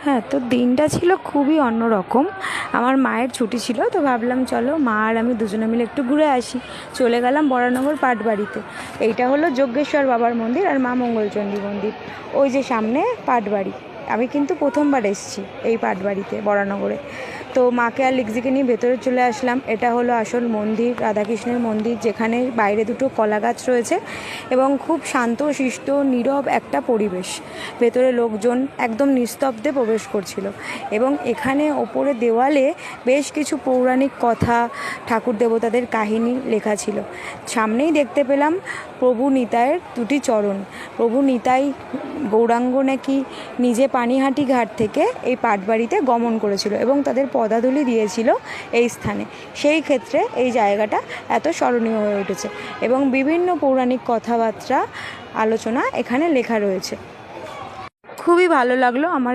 হ্যাঁ, তো দিনটা ছিল খুবই অন্যরকম। আমার মায়ের ছুটি ছিল, তো ভাবলাম চলো মা আর আমি দুজনে মিলে একটু ঘুরে আসি। চলে গেলাম বরানগর পাটবাড়িতে। এইটা হলো যজ্ঞেশ্বর বাবার মন্দির আর মা মঙ্গলচণ্ডী মন্দির। ওই যে সামনে পাটবাড়ি। আমি কিন্তু প্রথমবার এসেছি এই পাটবাড়িতে বরানগরে। তো মাকে আর লিকজিকে নিয়ে ভেতরে চলে আসলাম। এটা হলো আসল মন্দির, রাধাকৃষ্ণের মন্দির, যেখানে বাইরে দুটো কলা গাছ রয়েছে এবং খুব শান্ত শিষ্ট নীরব একটা পরিবেশ। ভেতরে লোকজন একদম নিস্তব্ধে প্রবেশ করছিল এবং এখানে ওপরে দেওয়ালে বেশ কিছু পৌরাণিক কথা, ঠাকুর দেবতাদের কাহিনী লেখা ছিল। সামনেই দেখতে পেলাম প্রভু নিতাইয়ের দুটি চরণ। প্রভু নিতাই গৌরাঙ্গ নাকি নিজে পানিহাটি ঘাট থেকে এই পাটবাড়িতে গমন করেছিল এবং তাদের পদাধূলি দিয়েছিল এই স্থানে। সেই ক্ষেত্রে এই জায়গাটা এত স্মরণীয় হয়ে উঠেছে এবং বিভিন্ন পৌরাণিক কথাবার্তা, আলোচনা এখানে লেখা রয়েছে। খুবই ভালো লাগলো আমার